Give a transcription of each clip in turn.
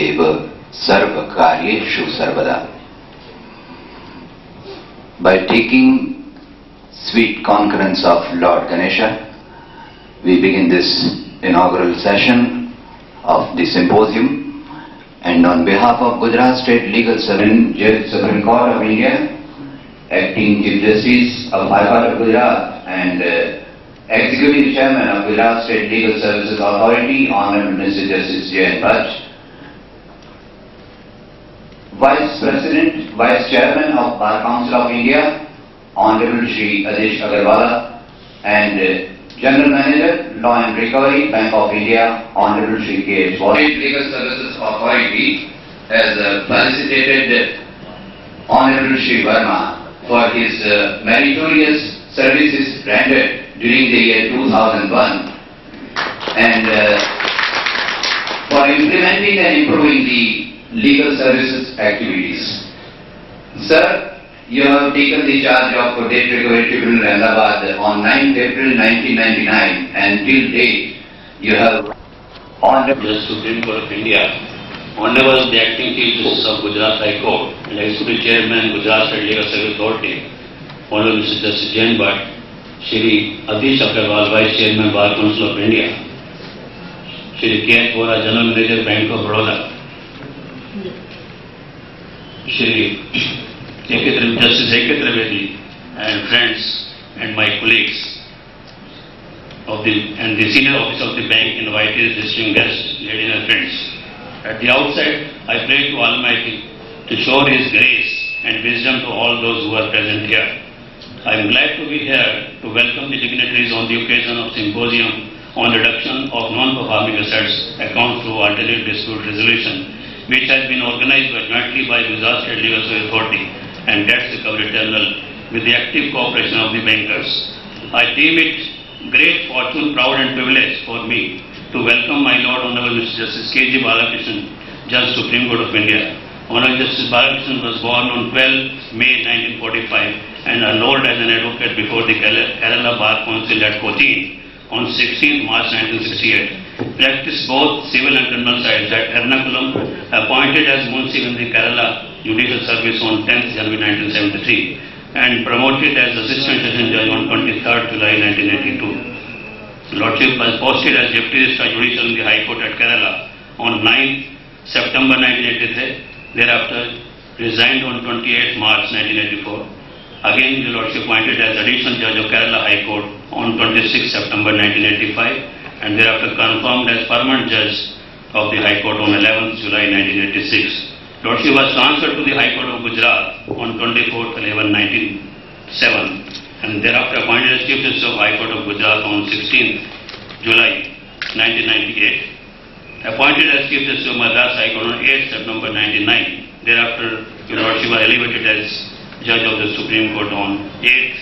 एव सर्वकार्येषु सर्वदा. By taking sweet concurrence of Lord Ganesha, we begin this inaugural session of the symposium, and on behalf of Gujarat State Legal Supreme Court of India, Acting Chief Justice of High Court of Gujarat and Executive Chairman of Gujarat State Legal Services Authority, Honorable Mr. Justice J.N. Bhatt, Vice President, Vice Chairman of Bar Council of India, Honorable Shri Adesh Agarwala, and General Manager, Law and Recovery, Bank of India, Honorable Shri K.H. State Legal Services Authority has felicitated Honorable Shri Verma for his meritorious services rendered during the year 2001 and for implementing and improving the legal services activities. Sir, you have taken the charge of Debt Recovery Tribunal Ahmedabad on 9th April 1999 and till date you have Honorable the Supreme Court of India, Honorable the Acting Chief Justice of Gujarat High Court and Executive Chairman Gujarat State Legal Service Authority, Honorable Mr. Justice J.N. Bhatt, Shri Adesh Agarwala, Vice Chairman Bar Council of India, Shri K.H. Vora, General Manager Bank of Baroda, Shri Justice A.K. Trivedi and friends and my colleagues and the senior officer of the bank, invited distinguished guests, ladies and friends. At the outset, I pray to Almighty to show His grace and wisdom to all those who are present here. I am glad to be here to welcome the dignitaries on the occasion of symposium on reduction of non-performing assets account through alternate dispute resolution, which has been organized jointly by Gujarat State Legal Service Authority and Debt Recovery Tribunal with the active cooperation of the bankers. I deem it great fortune, proud and privilege for me to welcome my Lord Honorable Mr. Justice K.G. Balakrishnan, Judge Supreme Court of India. Honorable Justice Balakrishnan was born on 12 May 1945 and enrolled as an advocate before the Kerala Bar Council at Cochin on 16 March 1968. Practiced both civil and criminal sides at Ernakulam, appointed as Munshi in the Kerala Judicial Service on 10th January 1973 and promoted as Assistant Session Judge on 23rd July 1982. Lordship was posted as Deputy Registrar Judicial in the High Court at Kerala on 9th September 1983, thereafter resigned on 28th March 1984. Again, the Lordship appointed as Additional Judge of Kerala High Court on 26th September 1985 and thereafter confirmed as Permanent Judge of the High Court on 11th July 1986. Lordship was transferred to the High Court of Gujarat on 24th 11/1997 and thereafter appointed as Chief Justice of High Court of Gujarat on 16th July 1998. Appointed as Chief Justice of Madras High Court on 8th September 1999. Thereafter, your Lordship was elevated as Judge of the Supreme Court on 8th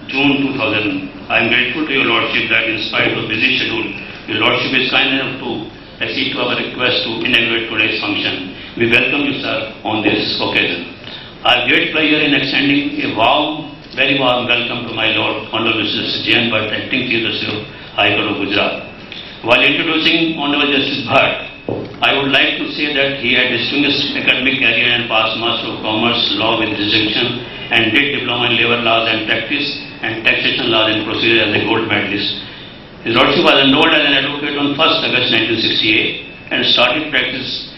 June 2000. I am grateful to your Lordship that in spite of busy schedule, your Lordship is kind enough to accede to our request to inaugurate today's function. We welcome you, sir, on this occasion. I have great pleasure in extending a very warm welcome to my Lord, Honorable Justice J.N. Bhatt, Acting Chief Justice of High Court of Gujarat. While introducing Honorable Justice Bhatt, I would like to say that he had distinguished academic career and passed Master of Commerce Law with distinction and did Diploma in Labour Laws and Practice and Taxation Laws and Procedure as a gold medalist. His Lordship was enrolled as an advocate on 1st August 1968 and started practice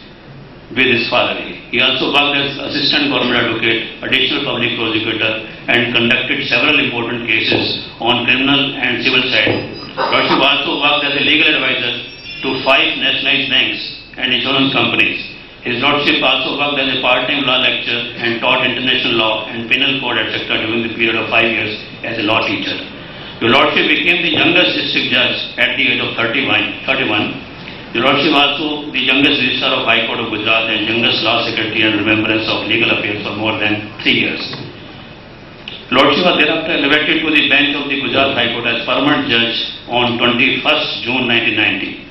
with his father. He also worked as Assistant Government Advocate, Additional Public Prosecutor and conducted several important cases on criminal and civil side. Lordship also worked as a legal advisor to 5 nationalized banks and insurance companies. His Lordship also worked as a part-time law lecturer and taught international law and penal code etc. during the period of 5 years as a law teacher. Your Lordship became the youngest district judge at the age of 31. Your Lordship also the youngest Registrar of High Court of Gujarat and youngest Law Secretary and Remembrance of Legal Affairs for more than 3 years. Lordship was thereafter elevated to the bench of the Gujarat High Court as Permanent Judge on 21st June 1990.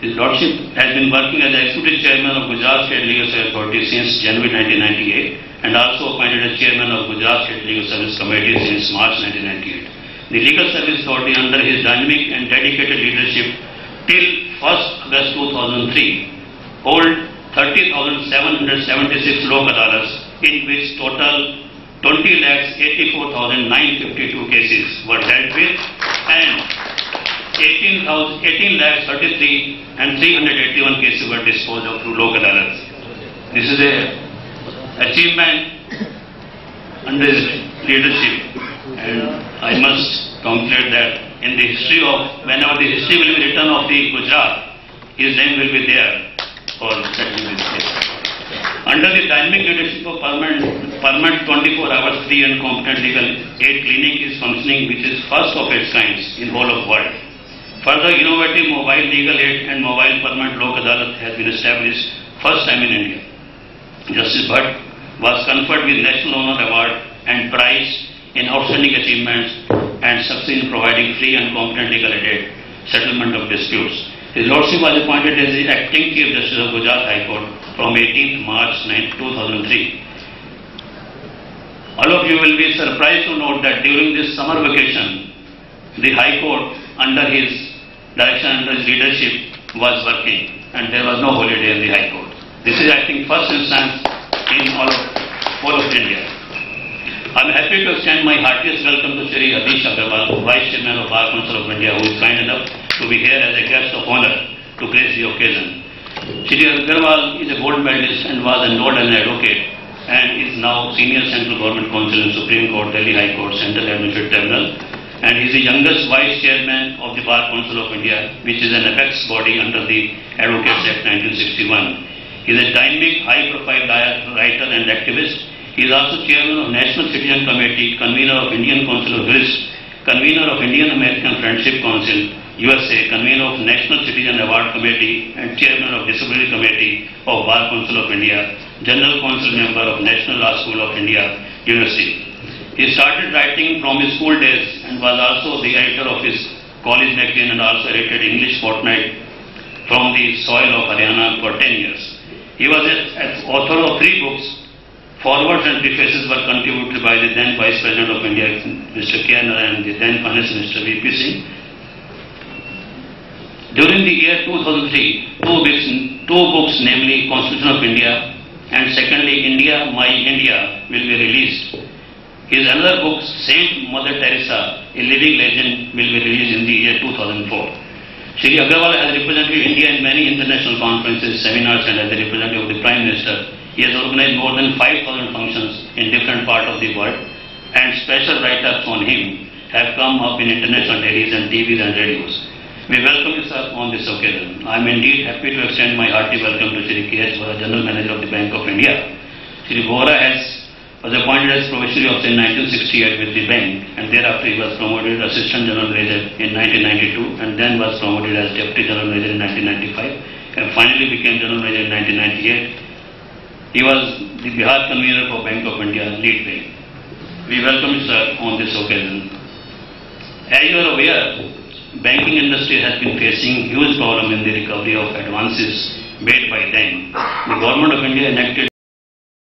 His Lordship has been working as Executive Chairman of Gujarat State Legal Service Authority since January 1998 and also appointed as Chairman of Gujarat State Legal Service Committee since March 1998. The Legal Service Authority, under his dynamic and dedicated leadership till 1st August 2003, hold 30,776 lok adalats, in which total 20,84,952 cases were dealt with, and 18,33 and 381 cases were disposed of through lok adalats. This is a achievement under his leadership, and I must conclude that in the history of, whenever the history will be written of the Gujarat, his name will be there for settling this case. Under the dynamic leadership of permanent 24 hours free and competent legal aid clinic is functioning, which is first of its kind in whole of world. Further, innovative mobile legal aid and mobile permanent lok adalat has been established first time in India. Justice Bhatt was conferred with National Honor Award and prize in outstanding achievements and success in providing free and competent legal aid settlement of disputes. His Lordship was appointed as the acting Chief Justice of Gujarat High Court from 18th March 2003. All of you will be surprised to note that during this summer vacation, the High Court, under his direction, under his leadership, was working, and there was no holiday in the High Court. This is, I think, first instance in all of India. I am happy to extend my heartiest welcome to Shri Adish Agarwal, Vice Chairman of Bar Council of India, who is kind enough to be here as a guest of honor to grace the occasion. Shri Agarwal is a gold medalist and was enrolled as an advocate, and is now Senior Central Government Counsel in Supreme Court, Delhi High Court, Central Administrative Tribunal, and he is the youngest Vice Chairman of the Bar Council of India, which is an apex body under the Advocates Act 1961. He is a dynamic, high-profile writer and activist. He is also Chairman of National Citizen Committee, Convener of Indian Council of Jurists, Convener of Indian American Friendship Council, USA, Convener of National Citizen Award Committee, and Chairman of Disability Committee of Bar Council of India, General Council Member of National Law School of India, University. He started writing from his school days and was also the editor of his college magazine and also edited English Fortnight from the soil of Haryana for 10 years. He was an author of 3 books. Forwards and prefaces were contributed by the then Vice President of India, Mr. K. Narayan, and the then Finance Minister, V.P. Singh. During the year 2003, two books, namely Constitution of India and secondly India, My India, will be released. His another book, Saint Mother Teresa, A Living Legend, will be released in the year 2004. Shri Agarwal has represented India in many international conferences, seminars, and as the representative of the Prime Minister, he has organized more than 5,000 functions in different parts of the world, and special write-ups on him have come up in international dailies and TVs and radios. We welcome you, sir, on this occasion. I am indeed happy to extend my hearty welcome to Shri K.H. Vora, General Manager of the Bank of India. Shri Vora was appointed as Provisionary Officer in 1968 with the bank, and thereafter he was promoted Assistant General Manager in 1992, and then was promoted as Deputy General Manager in 1995, and finally became General Manager in 1998. He was the Bihar Convener for Bank of India, lead bank. We welcome you, sir, on this occasion. As you are aware, banking industry has been facing huge problem in the recovery of advances made by them. The Government of India enacted